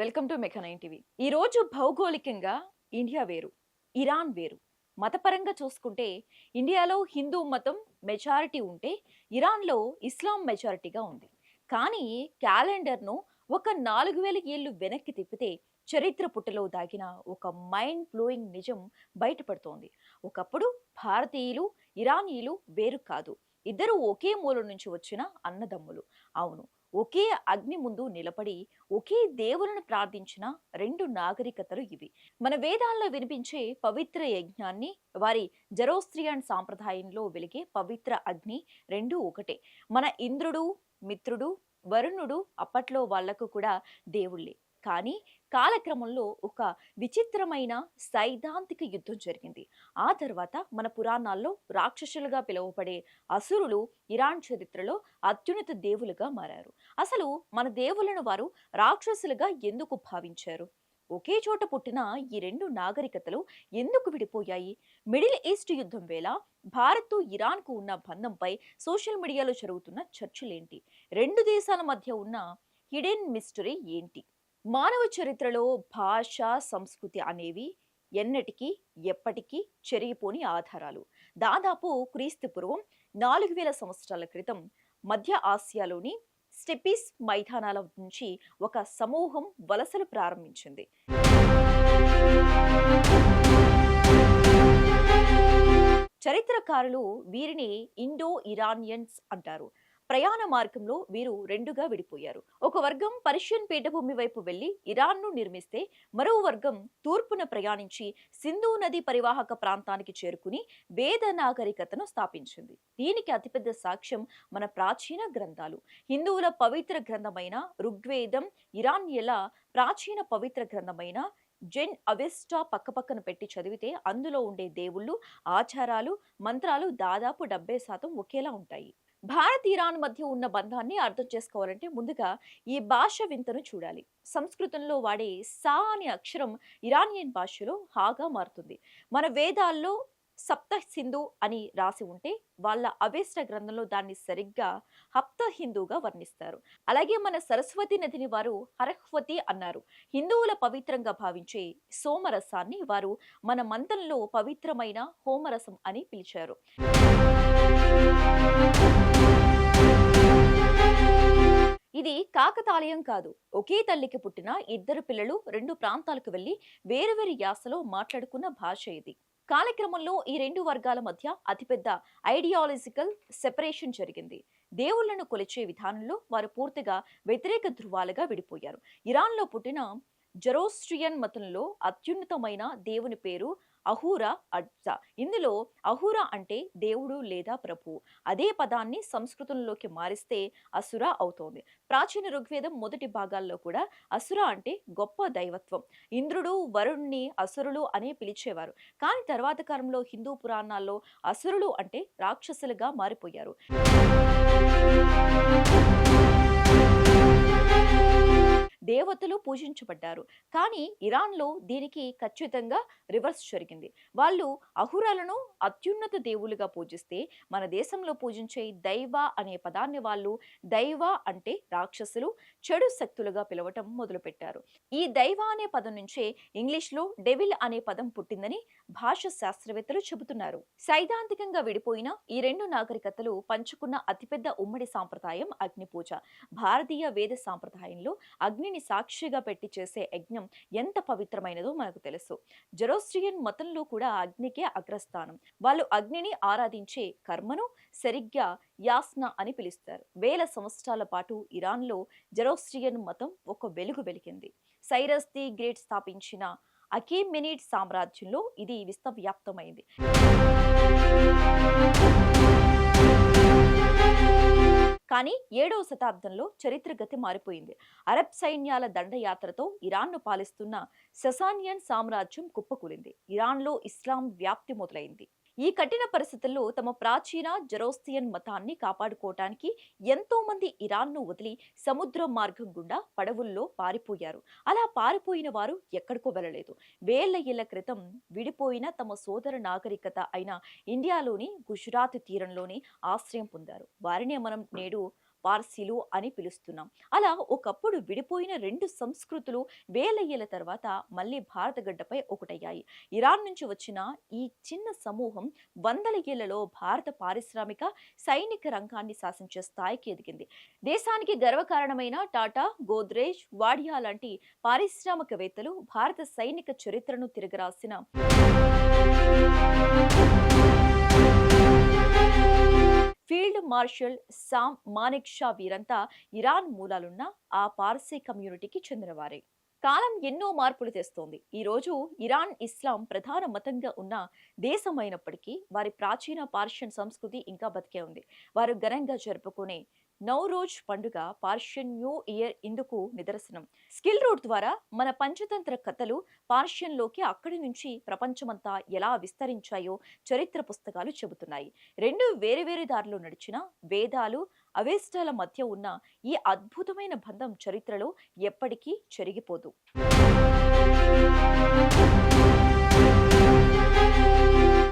Welcome to మెకా9 TV. ఈ రోజు భౌగోళికంగా ఇండియా వేరు, ఇరాన్ వేరు. మతపరంగా చూసుకుంటే ఇండియాలో హిందూ మతం మెజారిటీ ఉంటే ఇరాన్లో ఇస్లాం మెజారిటీగా ఉంది. కానీ క్యాలెండర్ను ఒక 4000 ఏళ్ళు వెనక్కి తిప్పితే చరిత్ర పుటలో దాగిన ఒక మైండ్ బ్లోయింగ్ నిజం బయటపడుతోంది. ఒకప్పుడు భారతీయులు, ఇరానీయులు వేరు కాదు. ఇద్దరు ఒకే మూల నుంచి వచ్చిన అన్నదమ్ములు. అవును, ఒకే అగ్ని ముందు నిలబడి ఒకే దేవులను ప్రార్థించిన రెండు నాగరికతలు ఇవి. మన వేదాల్లో వినిపించే పవిత్ర యజ్ఞాన్ని, వారి జరోస్త్రియన్ సాంప్రదాయంలో వెలిగే పవిత్ర అగ్ని రెండు ఒకటే. మన ఇంద్రుడు, మిత్రుడు, వరుణుడు అప్పట్లో వాళ్లకు కూడా దేవుళ్ళే. కానీ కాలక్రమంలో ఒక విచిత్రమైన సైద్ధాంతిక యుద్ధం జరిగింది. ఆ తర్వాత మన పురాణాల్లో రాక్షసులుగా పిలువబడే అసురులు ఇరాన్ చరిత్రలో అత్యున్నత దేవులుగా మారారు. అసలు మన దేవులను వారు రాక్షసులుగా ఎందుకు భావించారు? ఒకే చోట పుట్టిన ఈ రెండు నాగరికతలు ఎందుకు విడిపోయాయి? మిడిల్ ఈస్ట్ యుద్ధం వేళ భారత్ ఇరాన్కు ఉన్న బంధంపై సోషల్ మీడియాలో జరుగుతున్న చర్చలేంటి? రెండు దేశాల మధ్య ఉన్న హిడెన్ మిస్టరీ ఏంటి? మానవ చరిత్రలో భాష, సంస్కృతి అనేవి ఎన్నటికీ ఎప్పటికీ చెరిగిపోని ఆధారాలు. దాదాపు క్రీస్తు పూర్వం 4000 సంవత్సరాల క్రితం మధ్య ఆసియాలోని స్టెపిస్ మైదానాల నుంచి ఒక సమూహం వలసలు ప్రారంభించింది. చరిత్రకారులు వీరిని ఇండో ఇరానియన్స్ అంటారు. ప్రయాణ మార్గంలో వీరు రెండుగా విడిపోయారు. ఒక వర్గం పర్షియన్ పీఠభూమి వైపు వెళ్లి ఇరాన్ను నిర్మిస్తే, మరో వర్గం తూర్పున ప్రయాణించి సింధు నది పరివాహక ప్రాంతానికి చేరుకుని వేద నాగరికతను స్థాపించింది. దీనికి అతిపెద్ద సాక్ష్యం మన ప్రాచీన గ్రంథాలు. హిందువుల పవిత్ర గ్రంథమైన ఋగ్వేదం, ఇరాన్యల ప్రాచీన పవిత్ర గ్రంథమైన జెన్ అవెస్టా పక్కపక్కన పెట్టి చదివితే అందులో ఉండే దేవుళ్ళు, ఆచారాలు, మంత్రాలు దాదాపు 70% ఒకేలా ఉంటాయి. భారత్, ఇరాన్ మధ్య ఉన్న బంధాన్ని అర్థం చేసుకోవాలంటే ముందుగా ఈ భాష వింతను చూడాలి. సంస్కృతంలో వాడే సా అనే అక్షరం ఇరానియన్ భాషలో హాగా మారుతుంది. మన వేదాల్లో సప్త సింధు అని రాసి ఉంటే వాళ్ళ అవేస్ట గ్రంథంలో దాన్ని సరిగ్గా హప్త హిందూగా వర్ణిస్తారు. అలాగే మన సరస్వతి నదిని వారు హరహ్వతి అన్నారు. హిందువుల పవిత్రంగా భావించే సోమరసాన్ని వారు మన మంత్రంలో పవిత్రమైన హోమరసం అని పిలిచారు. ఇది కాకతాళీయం కాదు. ఒకే తల్లికి పుట్టిన ఇద్దరు పిల్లలు రెండు ప్రాంతాలకు వెళ్లి వేరువేరు యాసలో మాట్లాడుకున్న భాష ఇది. కాలక్రమంలో ఈ రెండు వర్గాల మధ్య అతిపెద్ద ఐడియాలజికల్ సెపరేషన్ జరిగింది. దేవుళ్లను కొలిచే విధానంలో వారు పూర్తిగా వ్యతిరేక ధృవాలుగా విడిపోయారు. ఇరాన్లో పుట్టిన జరోస్ట్రియన్ మతంలో అత్యున్నతమైన దేవుని పేరు అహూరా అజ్జా. ఇందులో అహూరా అంటే దేవుడు లేదా ప్రభు. అదే పదాన్ని సంస్కృతంలోకి మారిస్తే అసుర అవుతోంది. ప్రాచీన ఋగ్వేదం మొదటి భాగాల్లో కూడా అసుర అంటే గొప్ప దైవత్వం. ఇంద్రుడు, వరుణ్ణి అసురులు అనే పిలిచేవారు. కానీ తర్వాత కాలంలో హిందూ పురాణాల్లో అసురులు అంటే రాక్షసులుగా మారిపోయారు. దేవతలు పూజించబడ్డారు. కానీ ఇరాన్లో దీనికి ఖచ్చితంగా రివర్స్ జరిగింది. వాళ్ళు అహురాలను అత్యున్నత దేవులుగా పూజిస్తే, మన దేశంలో పూజించే దైవ అనే పదాన్ని వాళ్ళు దైవ అంటే రాక్షసులు, చెడు శక్తులుగా పిలవటం మొదలుపెట్టారు. ఈ దైవ అనే పదం నుంచే ఇంగ్లీష్లో డెవిల్ అనే పదం పుట్టిందని భాష శాస్త్రవేత్తలు చెబుతున్నారు. సైద్ధాంతికంగా విడిపోయిన ఈ రెండు నాగరికతలు పంచుకున్న అతిపెద్ద ఉమ్మడి సాంప్రదాయం అగ్ని పూజ. భారతీయ వేద సాంప్రదాయంలో అగ్నిని సాక్షిగా పెట్టి చేసే యజ్ఞం ఎంత పవిత్రమైనదో మనకు తెలుసు. జరోస్ట్రియన్ మతంలో కూడా అగ్నికే అగ్రస్థానం. వాళ్ళు అగ్నిని ఆరాధించే కర్మను సరిగ్గా యాస్నా అని పిలుస్తారు. వేల సంవత్సరాల పాటు ఇరాన్లో జరోస్ట్రియన్ మతం ఒక వెలుగు వెలిగింది. సైరస్ ది గ్రేట్ స్థాపించిన అఖీమెనిడ్ సామ్రాజ్యంలో ఇది విశ్వవ్యాప్తమైంది. కానీ 7వ శతాబ్దంలో చరిత్ర గతి మారిపోయింది. అరబ్ సైన్యాల దండయాత్రతో ఇరాన్ను పాలిస్తున్న ససానియన్ సామ్రాజ్యం కుప్పకూలింది. ఇరాన్లో ఇస్లాం వ్యాప్తి మొదలైంది. ఈ కఠిన పరిస్థితుల్లో తమ ప్రాచీన జరోస్తియన్ మతాన్ని కాపాడుకోవటానికి ఎంతో మంది ఇరాన్ను వదిలి సముద్ర మార్గం గుండా పడవుల్లో పారిపోయారు. అలా పారిపోయిన వారు ఎక్కడికో వెళ్ళలేదు. వేళ్ల ఏళ్ల క్రితం విడిపోయిన తమ సోదర నాగరికత అయిన ఇండియాలోని గుజరాత్ తీరంలోని ఆశ్రయం పొందారు. వారినే మనం నేడు పార్సీలు అని పిలుస్తున్నాం. అలా ఒకప్పుడు విడిపోయిన రెండు సంస్కృతులు వేల ఏళ్ల తర్వాత మళ్ళీ భారత గడ్డపై ఒకటయ్యాయి. ఇరాన్ నుంచి వచ్చిన ఈ చిన్న సమూహం వందల ఏళ్లలో భారత పారిశ్రామిక సైనిక రంగాన్ని శాసించే స్థాయికి ఎదిగింది. దేశానికి గర్వకారణమైన టాటా, గోద్రేజ్, వాడియా లాంటి పారిశ్రామికవేత్తలు భారత సైనిక చరిత్రను తిరగరాసిన field marshal Sam Manekshaw వీరంతా ఇరాన్ మూలాలున్న ఆ పార్సీ కమ్యూనిటీకి చెందినవారే. కాలం ఎన్నో మార్పులు తెస్తోంది. ఈ రోజు ఇరాన్ ఇస్లాం ప్రధాన మతంగా ఉన్న దేశమైనప్పటికీ వారి ప్రాచీన పార్షియన్ సంస్కృతి ఇంకా బతికే ఉంది. వారు ఘనంగా జరుపుకునే నౌరోజ్ పండుగ పార్షియన్ న్యూ ఇయర్ ఇందుకు నిదర్శనం. స్కిల్ రూట్ ద్వారా మన పంచతంత్ర కథలు పార్షియన్లోకి అక్కడి నుంచి ప్రపంచమంతా ఎలా విస్తరించాయో చరిత్ర పుస్తకాలు చెబుతున్నాయి. రెండు వేరు దారిలో నడిచిన వేదాలు అవేస్టాల మధ్య ఉన్న ఈ అద్భుతమైన బంధం చరిత్రలో ఎప్పటికీ చెరిగిపోదు.